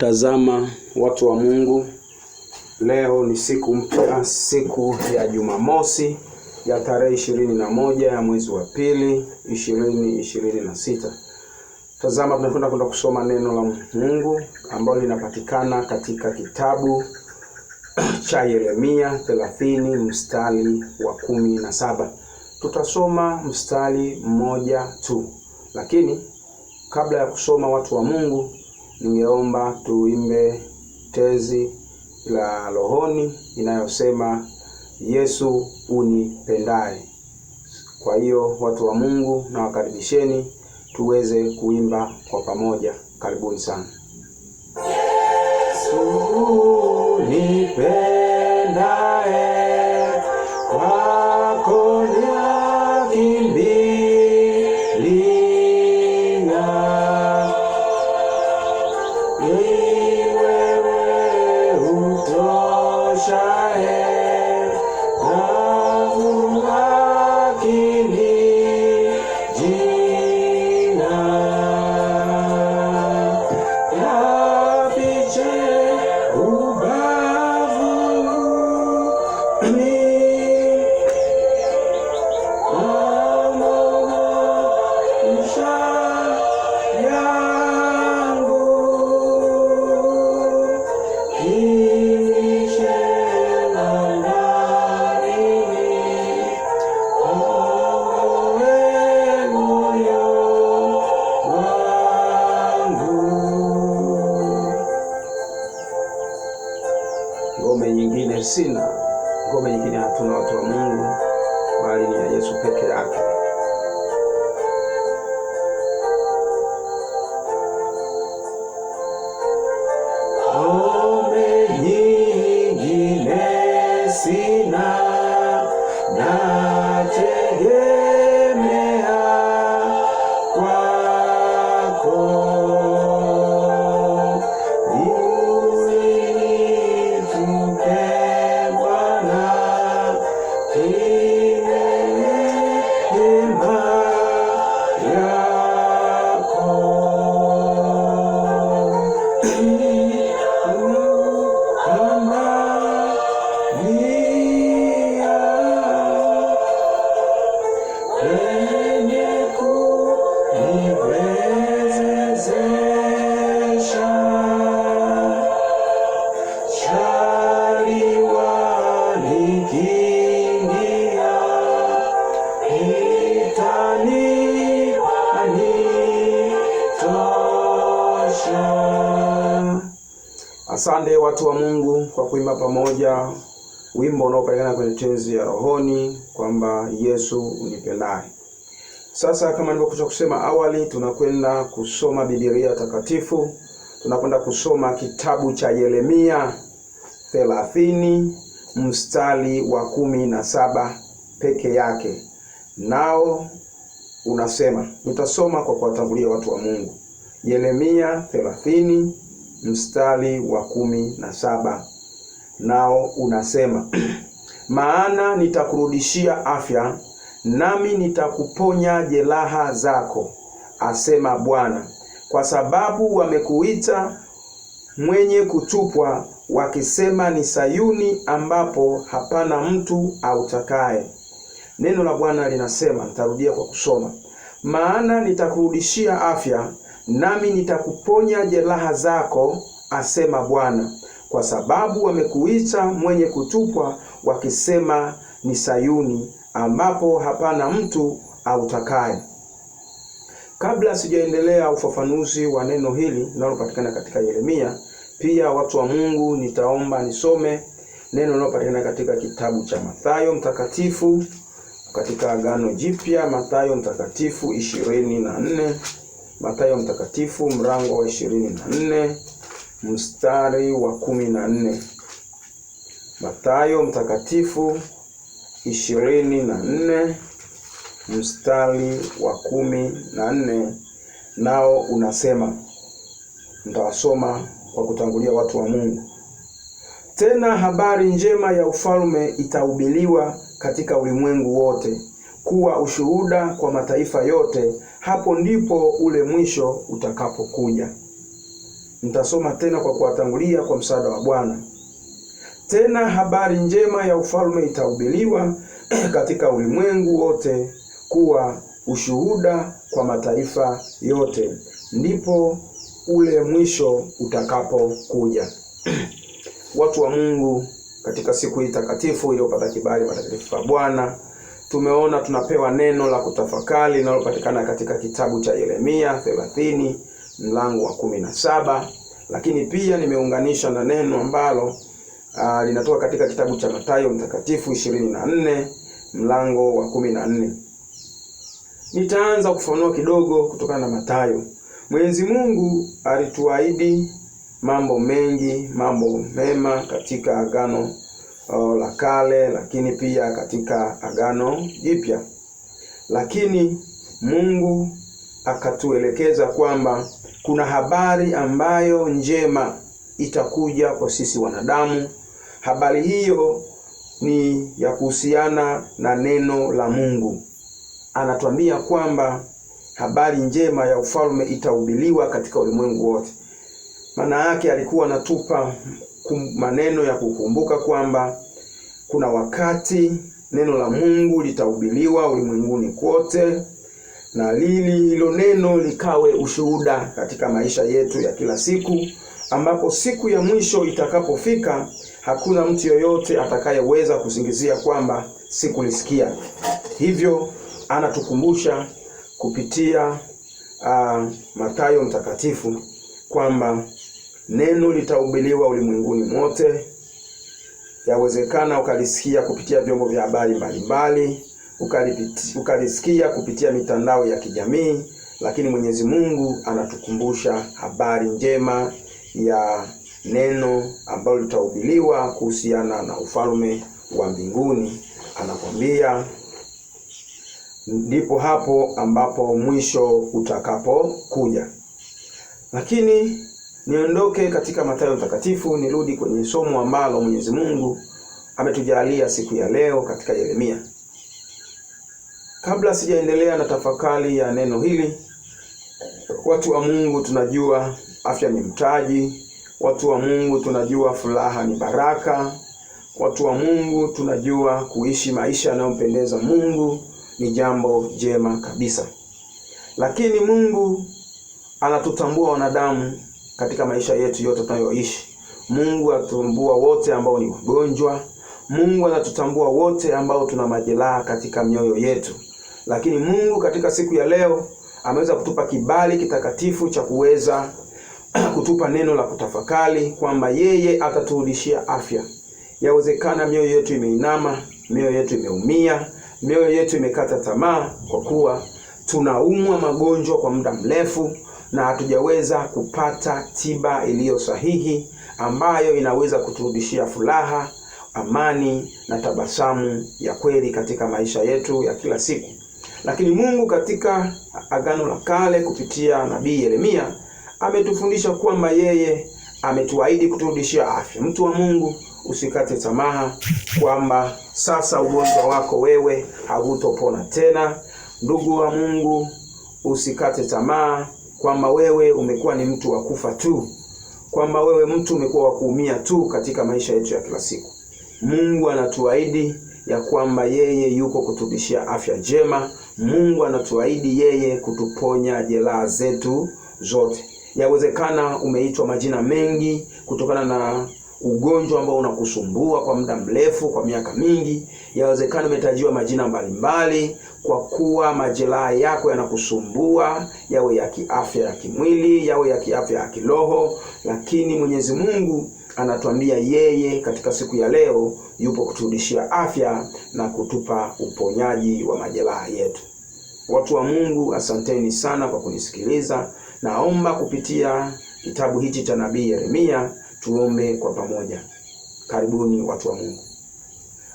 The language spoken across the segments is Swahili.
Tazama watu wa Mungu, leo ni siku mpya, siku ya Jumamosi ya tarehe 21 ya mwezi wa pili 2026. Tazama tunakwenda kusoma neno la Mungu ambalo linapatikana katika kitabu cha Yeremia 30 mstari wa 17. Tutasoma mstari mmoja tu. Lakini kabla ya kusoma, watu wa Mungu, ningeomba tuimbe tezi la rohoni inayosema Yesu unipendaye. Kwa hiyo watu wa Mungu, na wakaribisheni tuweze kuimba kwa pamoja. Karibuni sana. Yesu unipendaye, kwako nakimbilia. Ngome nyingine sina, ngome nyingine hatuna, watu wa Mungu, bali ni ya Yesu peke yake. Ngome nyingine sina, nategemea kwako. Asante watu wa Mungu kwa kuimba pamoja wimbo unaopatikana kwenye tezi ya rohoni kwamba Yesu unipendaye. Sasa kama nilivyokuja kusema awali, tunakwenda kusoma Biblia takatifu. Tunakwenda kusoma kitabu cha Yeremia 30 mstari wa 17 peke yake. Nao unasema, nitasoma kwa kuwatangulia watu wa Mungu. Yeremia 30 mstari wa 17. Nao unasema maana nitakurudishia afya, nami nitakuponya jeraha zako, asema Bwana, kwa sababu wamekuita mwenye kutupwa, wakisema ni Sayuni ambapo hapana mtu autakaye. Neno la Bwana linasema, nitarudia kwa kusoma, maana nitakurudishia afya, nami nitakuponya jeraha zako, asema Bwana, kwa sababu wamekuita mwenye kutupwa, wakisema ni Sayuni ambapo hapana mtu autakaye. Kabla sijaendelea ufafanuzi wa neno hili linalopatikana katika Yeremia, pia watu wa Mungu, nitaomba nisome neno linalopatikana katika kitabu cha Mathayo mtakatifu katika Agano Jipya, Mathayo mtakatifu 24. Mathayo mtakatifu mlango wa 24 mstari wa 14. Mathayo mtakatifu 24 mstari wa 14. Nao unasema, nitawasoma kwa kutangulia watu wa Mungu. Tena habari njema ya ufalme itahubiriwa katika ulimwengu wote, kuwa ushuhuda kwa mataifa yote, hapo ndipo ule mwisho utakapokuja. Nitasoma tena kwa kuwatangulia kwa msaada wa Bwana. Tena habari njema ya ufalme itahubiriwa katika ulimwengu wote kuwa ushuhuda kwa mataifa yote, ndipo ule mwisho utakapokuja. Watu wa Mungu, katika siku hii takatifu iliyopata kibali matakatifu ya Bwana, tumeona tunapewa neno la kutafakari linalopatikana katika kitabu cha Yeremia 30 mlango wa 17, lakini pia nimeunganisha na neno ambalo linatoka katika kitabu cha Mathayo mtakatifu 24 mlango wa 14. Nitaanza kufanua kidogo kutokana na Mathayo. Mwenyezi Mungu alituahidi mambo mengi, mambo mema katika Agano la Kale, lakini pia katika Agano Jipya. Lakini Mungu akatuelekeza kwamba kuna habari ambayo njema itakuja kwa sisi wanadamu. Habari hiyo ni ya kuhusiana na neno la Mungu. Anatuambia kwamba habari njema ya ufalme itahubiriwa katika ulimwengu wote. Maana yake alikuwa anatupa maneno ya kukumbuka kwamba kuna wakati neno la Mungu litahubiriwa ulimwenguni kote, na hilo neno likawe ushuhuda katika maisha yetu ya kila siku, ambapo siku ya mwisho itakapofika hakuna mtu yoyote atakayeweza kusingizia kwamba sikulisikia. Hivyo anatukumbusha kupitia Mathayo mtakatifu kwamba neno litahubiriwa ulimwenguni mote. Yawezekana ukalisikia kupitia vyombo vya habari mbalimbali, ukalisikia kupitia mitandao ya kijamii, lakini Mwenyezi Mungu anatukumbusha habari njema ya neno ambalo litahubiriwa kuhusiana na ufalme wa mbinguni. Anakwambia ndipo hapo ambapo mwisho utakapokuja. Lakini niondoke katika Mathayo mtakatifu, nirudi kwenye somo ambalo Mwenyezi Mungu ametujalia siku ya leo katika Yeremia. Kabla sijaendelea na tafakari ya neno hili, watu wa Mungu tunajua afya ni mtaji. Watu wa Mungu tunajua furaha ni baraka. Watu wa Mungu tunajua kuishi maisha yanayompendeza Mungu ni jambo jema kabisa. Lakini Mungu anatutambua wanadamu katika maisha yetu yote tunayoishi. Mungu anatutambua wote ambao ni wagonjwa. Mungu anatutambua wote ambao tuna majeraha katika mioyo yetu. Lakini Mungu katika siku ya leo ameweza kutupa kibali kitakatifu cha kuweza kutupa neno la kutafakari kwamba yeye ataturudishia afya. Yawezekana mioyo yetu imeinama, mioyo yetu imeumia, mioyo yetu imekata tamaa kwa kuwa tunaumwa magonjwa kwa muda mrefu na hatujaweza kupata tiba iliyo sahihi ambayo inaweza kuturudishia furaha, amani na tabasamu ya kweli katika maisha yetu ya kila siku. Lakini Mungu katika Agano la Kale kupitia nabii Yeremia ametufundisha kwamba yeye ametuahidi kuturudishia afya. Mtu wa Mungu, usikate tamaa kwamba sasa ugonjwa wako wewe hautopona tena. Ndugu wa Mungu, usikate tamaa kwamba wewe umekuwa ni mtu wa kufa tu, kwamba wewe mtu umekuwa wa kuumia tu katika maisha yetu ya kila siku. Mungu anatuahidi ya kwamba yeye yuko kuturudishia afya njema. Mungu anatuahidi yeye kutuponya jeraha zetu zote. Yawezekana umeitwa majina mengi kutokana na ugonjwa ambao unakusumbua kwa muda mrefu, kwa miaka mingi. Yawezekana umetajiwa majina mbalimbali kwa kuwa majeraha yako yanakusumbua, yawe ya kiafya ya kimwili, yawe ya kiafya ya kiroho. Lakini Mwenyezi Mungu anatuambia yeye katika siku ya leo yupo kuturudishia afya na kutupa uponyaji wa majeraha yetu. Watu wa Mungu, asanteni sana kwa kunisikiliza. Naomba kupitia kitabu hichi cha nabii Yeremia tuombe kwa pamoja. Karibuni watu wa Mungu.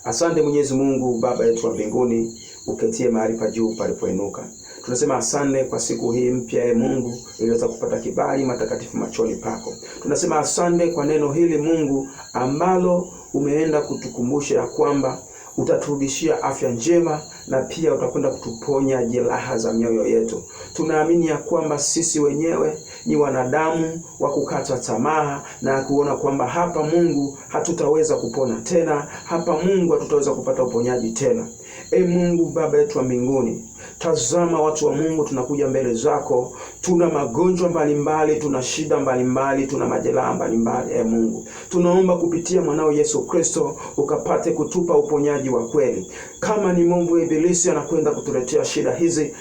Asante Mwenyezi Mungu Baba yetu wa mbinguni, uketie mahali pa juu palipoinuka. Tunasema asante kwa siku hii mpya Mungu iliweza kupata kibali matakatifu machoni pako. Tunasema asante kwa neno hili Mungu ambalo umeenda kutukumbusha ya kwamba utaturudishia afya njema, na pia utakwenda kutuponya jeraha za mioyo yetu. Tunaamini ya kwamba sisi wenyewe ni wanadamu wa kukata tamaa na kuona kwamba hapa Mungu hatutaweza kupona tena, hapa Mungu hatutaweza kupata uponyaji tena. Mungu Baba yetu wa mbinguni, tazama watu wa Mungu, tunakuja mbele zako, tuna magonjwa mbalimbali, tuna shida mbalimbali, tuna majeraha mbalimbali. Mungu, tunaomba kupitia mwanao Yesu Kristo ukapate kutupa uponyaji wa kweli. Kama ni Mungu ibilisi anakwenda kutuletea shida hizi,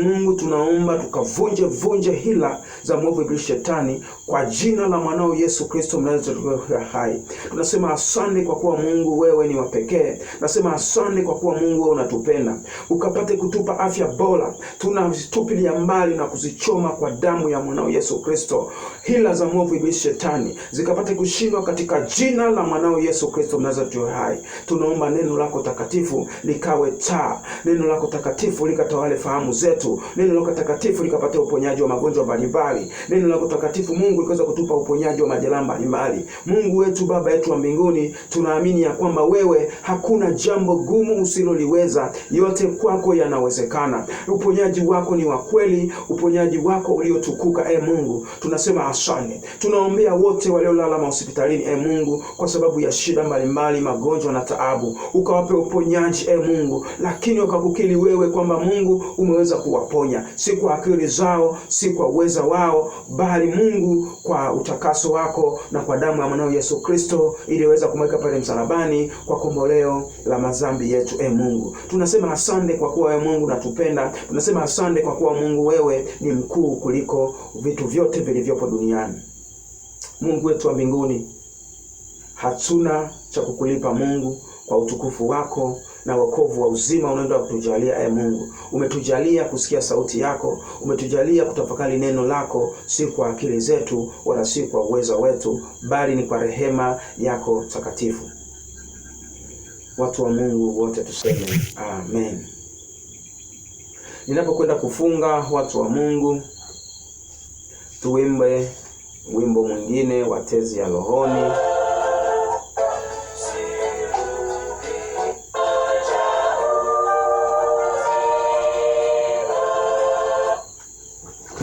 Mungu tunaomba tukavunje hila za mwovu ibilisi shetani kwa jina la mwanao Yesu Kristo mnayetuokoa hai. Tunasema asante kwa kuwa Mungu wewe ni wa pekee. Tunasema asante kwa kuwa Mungu wewe unatupenda. Ukapate kutupa afya bora. Tunazitupilia mbali na kuzichoma kwa damu ya mwanao Yesu Kristo hila za mwovu ibilisi shetani zikapate kushindwa katika jina la mwanao Yesu Kristo mnayetuokoa hai. Tunaomba neno lako takatifu likawe taa, neno lako takatifu likatawale fahamu zetu, neno lako takatifu likapate uponyaji wa magonjwa mbalimbali, neno lako takatifu Mungu likaweza kutupa uponyaji wa majeraha mbalimbali. Mungu wetu, Baba yetu wa mbinguni, tunaamini ya kwamba wewe hakuna jambo gumu usiloliweza, yote kwako yanawezekana. Uponyaji wako ni wa kweli, uponyaji wako uliotukuka. Mungu, tunasema asante. Tunaombea wote waliolala hospitalini Mungu kwa sababu ya shida mbalimbali, magonjwa na taabu, ukawape uponyaji Mungu, lakini wakakukiri wewe kwamba Mungu umeweza kuwaponya, si kwa akili zao, si kwa uweza wao, bali Mungu kwa utakaso wako na kwa damu ya mwanao Yesu Kristo iliweza kumweka pale msalabani kwa komboleo la madhambi yetu. Mungu, tunasema asante kwa kuwa wewe Mungu natupenda. Tunasema asante kwa kuwa Mungu wewe ni mkuu kuliko vitu vyote vilivyopo duniani. Mungu wetu wa mbinguni, hatuna cha kukulipa Mungu kwa utukufu wako na wokovu wa uzima unaenda kutujalia. Mungu, umetujalia kusikia sauti yako, umetujalia kutafakari neno lako, si kwa akili zetu wala si kwa uwezo wetu, bali ni kwa rehema yako takatifu. Watu wa Mungu wote tuseme amen. Ninapokwenda kufunga, watu wa Mungu, tuimbe wimbo mwingine wa tezi ya rohoni.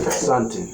Asante.